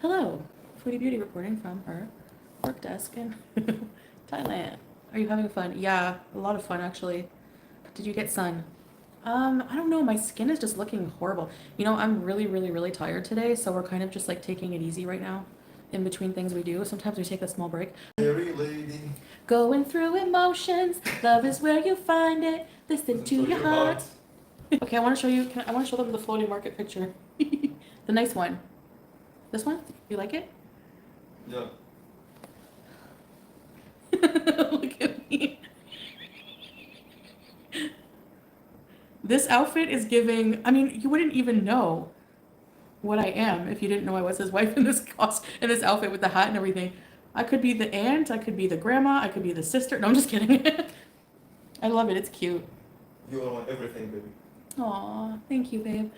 Hello, Foodie Beauty reporting from her work desk in Thailand. Are you having fun? Yeah, a lot of fun actually. Did you get sun? I don't know, my skin is just looking horrible. You know, I'm really tired today, so we're kind of just like taking it easy right now in between things we do. Sometimes we take a small break. Mary lady. Going through emotions, love is where you find it. Listen to your heart. Okay, I want to show you, I want to show them the floating market picture. The nice one. This one? You like it? Yeah. Look at me. This outfit is giving, I mean, you wouldn't even know what I am if you didn't know I was his wife in this in this outfit with the hat and everything. I could be the aunt, I could be the grandma, I could be the sister. No, I'm just kidding. I love it. It's cute. You are my everything, baby. Aw, thank you, babe.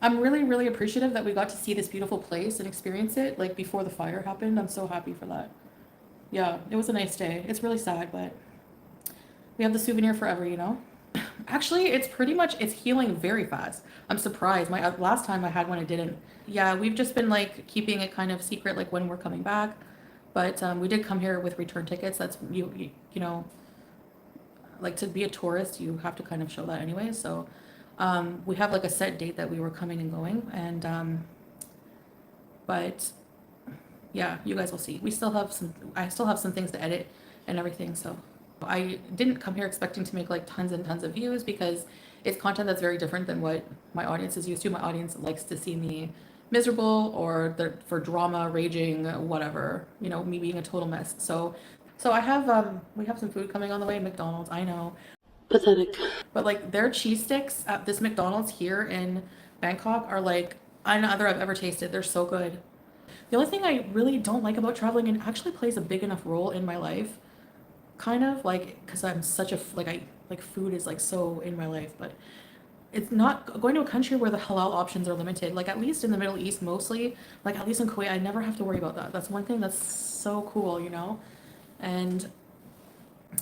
I'm really appreciative that we got to see this beautiful place and experience it like before the fire happened. I'm so happy for that. Yeah, it was a nice day. It's really sad, but we have the souvenir forever, you know? Actually, it's pretty much, it's healing very fast. I'm surprised. My last time I had one, it didn't. Yeah, we've just been like keeping it kind of secret, like when we're coming back. But we did come here with return tickets. That's, you know, like to be a tourist, you have to kind of show that anyway. So we have like a set date that we were coming and going. And, but yeah, you guys will see. We still have I still have some things to edit and everything. So I didn't come here expecting to make like tons and tons of views because it's content that's very different than what my audience is used to. My audience likes to see me miserable or for drama, raging, whatever, you know, me being a total mess. So I have, we have some food coming on the way. McDonald's, I know. Pathetic. But like their cheese sticks at this McDonald's here in Bangkok are like another I've ever tasted. They're so good. The only thing I really don't like about traveling, and actually plays a big enough role in my life, kind of like, because I'm such a, like, I like food is like so in my life, but it's not going to a country where the halal options are limited. Like at least in the Middle East, mostly, like at least in Kuwait, I never have to worry about that. That's one thing that's so cool, you know? And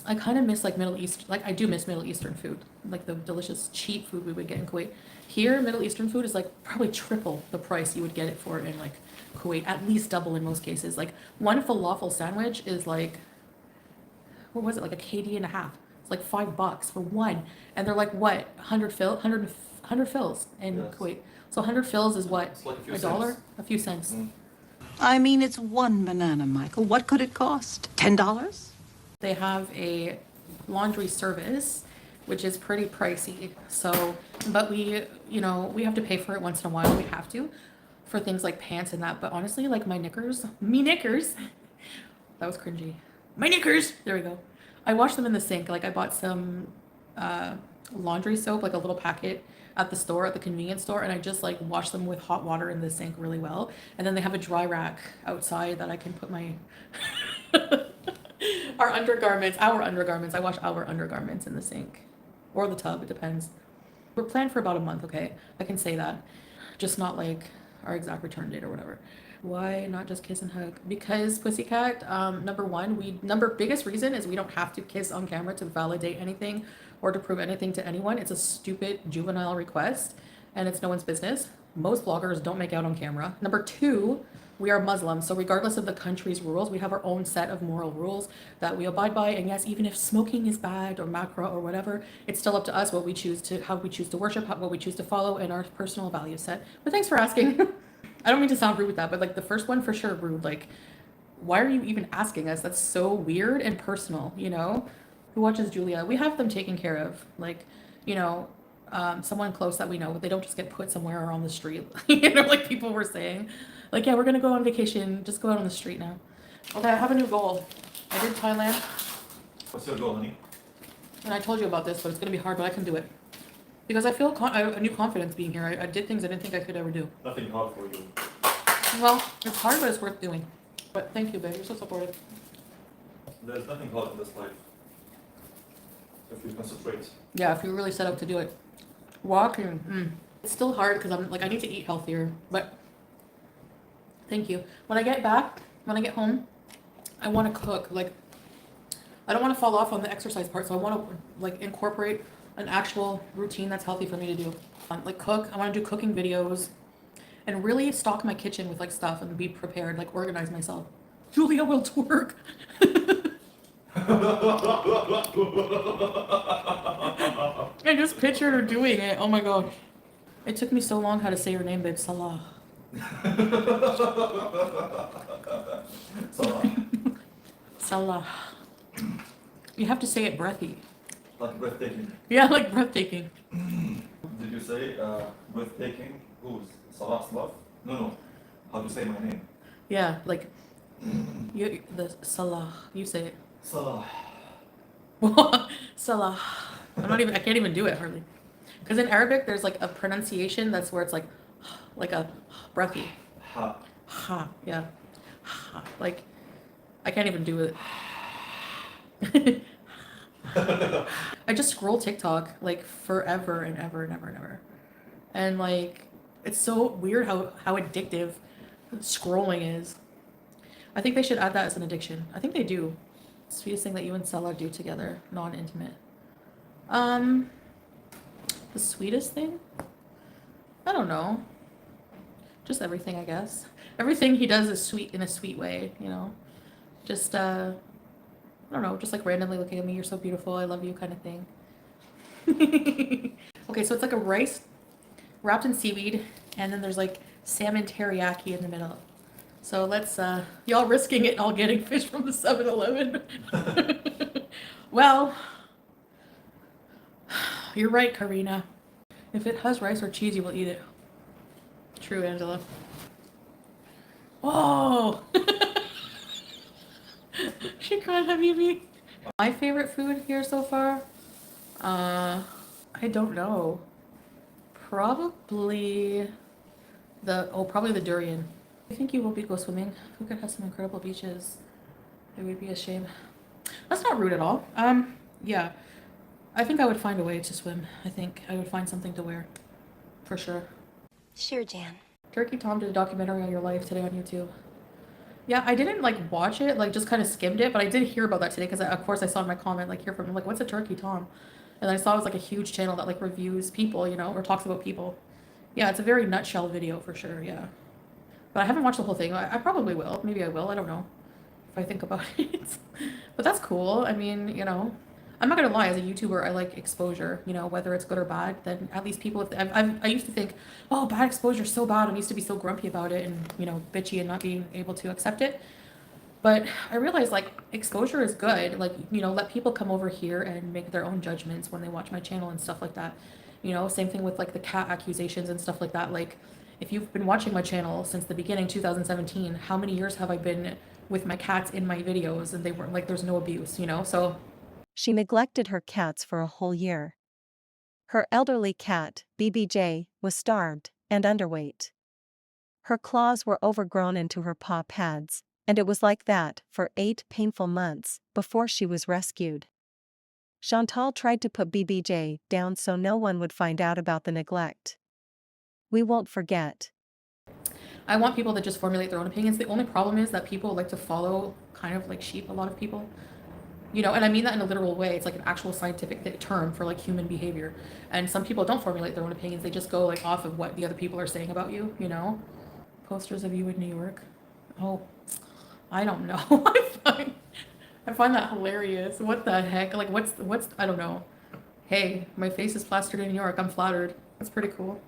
I kind of miss like Middle East, like I do miss Middle Eastern food, like the delicious cheap food we would get in Kuwait. Here, Middle Eastern food is like probably triple the price you would get it for in like Kuwait, at least double in most cases. Like one falafel sandwich is like, what was it, like a KD and a half. It's like $5 for one. And they're like, what, 100 fills in Yes. Kuwait. So 100 fills is what, It's like a few a dollar? cents. A few cents. Mm. I mean, it's one banana, Michael. What could it cost? $10? They have a laundry service, which is pretty pricey. So, but we, you know, we have to pay for it once in a while. We have to for things like pants and that. But honestly, like my knickers, that was cringy. My knickers, there we go. I wash them in the sink. Like I bought some laundry soap, like a little packet at the store, at the convenience store, and I just like wash them with hot water in the sink really well. And then they have a dry rack outside that I can put my our undergarments. I wash our undergarments in the sink or the tub, it depends. We're planned for about a month, okay? I can say that. Just not like our exact return date or whatever. Why not just kiss and hug? Because Pussycat, number biggest reason is we don't have to kiss on camera to validate anything or to prove anything to anyone. It's a stupid juvenile request and it's no one's business. Most vloggers don't make out on camera. Number two, we are Muslim, so regardless of the country's rules, we have our own set of moral rules that we abide by. And yes, even if smoking is bad or macra or whatever, it's still up to us how we choose to worship, what we choose to follow, and our personal value set. But thanks for asking. I don't mean to sound rude with that, but like the first one for sure rude. Like, why are you even asking us? That's so weird and personal, you know? Who watches Julia? We have them taken care of. Like, you know, someone close that we know. They don't just get put somewhere or on the street. You know, like people were saying. Like, yeah, we're gonna go on vacation. Just go out on the street now. Okay, I have a new goal. I did Thailand. What's your goal, honey? And I told you about this, but it's gonna be hard, but I can do it. Because I feel a new confidence being here. I did things I didn't think I could ever do. Nothing hard for you. Well, it's hard, but it's worth doing. But thank you, babe. You're so supportive. There's nothing hard in this life. If you concentrate. Yeah, if you really set out to do it. Walking. It's still hard because I'm like, I need to eat healthier. But thank you. When I get home, I want to cook. Like, I don't want to fall off on the exercise part. So I want to like incorporate an actual routine that's healthy for me to do. Like cook. I want to do cooking videos. and really stock my kitchen with like stuff and be prepared, like organize myself. Julia will twerk. I just pictured her doing it. Oh my god. It took me so long how to say her name, babe. Salah. Salah. You have to say it breathy. Like breathtaking. Yeah, like breathtaking. Did you say breathtaking? Who's Salah's love? No. How to say my name? Yeah, like the Salah. You say it. Salah. Salah. I can't even do it hardly. Because in Arabic, there's like a pronunciation that's where it's like a breathy. Ha. Ha, yeah. Ha. Like, I can't even do it. I just scroll TikTok like forever and ever and ever and ever. And like, it's so weird how addictive scrolling is. I think they should add that as an addiction. I think they do. Sweetest thing that you and Salah do together, non-intimate. The sweetest thing? I don't know. Just everything, I guess. Everything he does is sweet in a sweet way, you know? Just, I don't know, just like randomly looking at me, you're so beautiful, I love you kind of thing. Okay, so it's like a rice wrapped in seaweed, and then there's like salmon teriyaki in the middle. So let's, y'all risking it all getting fish from the 7-Eleven. Well, you're right, Karina. If it has rice or cheese, you will eat it. True, Angela. Whoa! She can't have you. My favorite food here so far? I don't know. Probably the durian. I think you will go swimming. Phuket has some incredible beaches. It would be a shame. That's not rude at all. Yeah. I think I would find a way to swim. I think I would find something to wear. For sure. Sure, Jan. Turkey Tom did a documentary on your life today on YouTube. Yeah, I didn't like watch it, like just kind of skimmed it, but I did hear about that today because of course I saw in my comment like hear from him like what's a Turkey Tom, and I saw it was like a huge channel that like reviews people, you know, or talks about people. Yeah, it's a very nutshell video for sure. Yeah, but I haven't watched the whole thing. I probably will. Maybe I will. I don't know if I think about it. But that's cool. I mean, you know, I'm not gonna lie. As a YouTuber, I like exposure. You know, whether it's good or bad. Then at least people. I used to think, oh, bad exposure is so bad. I used to be so grumpy about it and you know bitchy and not being able to accept it. But I realized like exposure is good. Like you know, let people come over here and make their own judgments when they watch my channel and stuff like that. You know, same thing with like the cat accusations and stuff like that. Like if you've been watching my channel since the beginning, 2017, how many years have I been with my cats in my videos and they weren't like there's no abuse, you know? So she neglected her cats for a whole year. Her elderly cat, BBJ, was starved and underweight. Her claws were overgrown into her paw pads, and it was like that for 8 painful months before she was rescued. Chantal tried to put BBJ down so no one would find out about the neglect. We won't forget. I want people that just formulate their own opinions. The only problem is that people like to follow kind of like sheep, a lot of people. You know, and I mean that in a literal way. It's like an actual scientific term for like human behavior. And some people don't formulate their own opinions. They just go like off of what the other people are saying about you, you know? Posters of you in New York. Oh, I don't know. I find that hilarious. What the heck? Like what's I don't know. Hey, my face is plastered in New York. I'm flattered. That's pretty cool.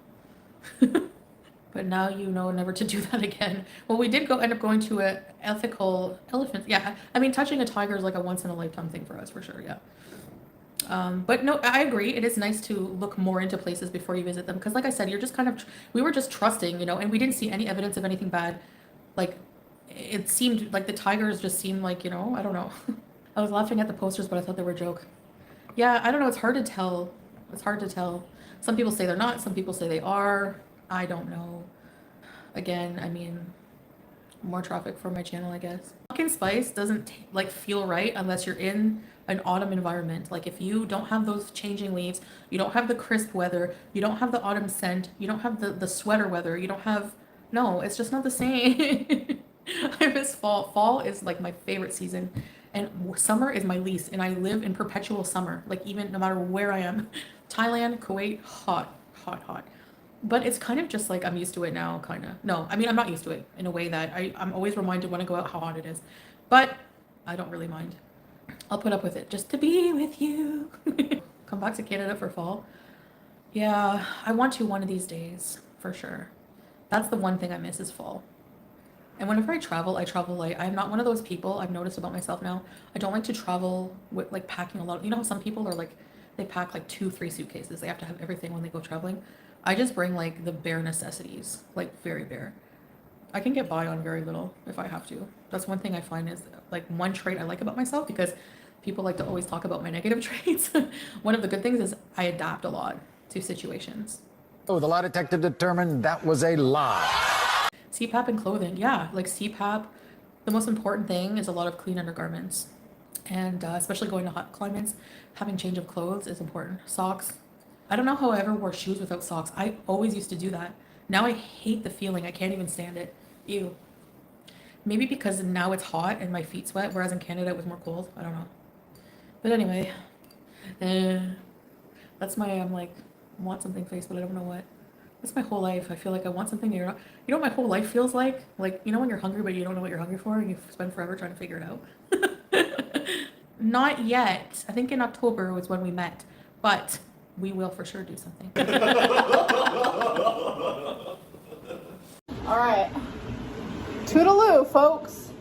But now you know never to do that again. Well, we did end up going to a ethical elephant. Yeah, I mean, touching a tiger is like a once in a lifetime thing for us, for sure. Yeah. But no, I agree. It is nice to look more into places before you visit them. Because like I said, you're just kind of, we were just trusting, you know, and we didn't see any evidence of anything bad. Like, it seemed like the tigers just seemed like, you know, I don't know. I was laughing at the posters, but I thought they were a joke. Yeah, I don't know. It's hard to tell. It's hard to tell. Some people say they're not. Some people say they are. I don't know. Again, I mean, more traffic for my channel, I guess. Pumpkin spice doesn't like feel right unless you're in an autumn environment. Like if you don't have those changing leaves, you don't have the crisp weather, you don't have the autumn scent, you don't have the sweater weather, you don't have, no, it's just not the same. I miss fall. Fall is like my favorite season and summer is my least, and I live in perpetual summer. Like even no matter where I am, Thailand, Kuwait, hot, hot, hot. But it's kind of just like I'm used to it now, kind of. No, I mean, I'm not used to it in a way that I'm always reminded when I go out how hot it is. But I don't really mind. I'll put up with it just to be with you. Come back to Canada for fall. Yeah, I want to one of these days, for sure. That's the one thing I miss is fall. And whenever I travel light. I'm not one of those people, I've noticed about myself now. I don't like to travel with like packing a lot. You know how some people are like, they pack like 2-3 suitcases. They have to have everything when they go traveling. I just bring like the bare necessities, like very bare. I can get by on very little if I have to. That's one thing I find is like one trait I like about myself, because people like to always talk about my negative traits. One of the good things is I adapt a lot to situations. Oh, the lie detector determined that was a lie. CPAP and clothing. Yeah, like CPAP, the most important thing is a lot of clean undergarments. And especially going to hot climates, having change of clothes is important. Socks. I don't know how I ever wore shoes without socks. I always used to do that. Now I hate the feeling. I can't even stand it. Ew. Maybe because now it's hot and my feet sweat, whereas in Canada it was more cold. I don't know. But anyway, that's my, I'm like, want something face, but I don't know what. That's my whole life. I feel like I want something you're not, you know what my whole life feels like? Like, you know when you're hungry but you don't know what you're hungry for and you spend forever trying to figure it out? Not yet. I think in October was when we met, but we will for sure do something. All right. Toodaloo, folks.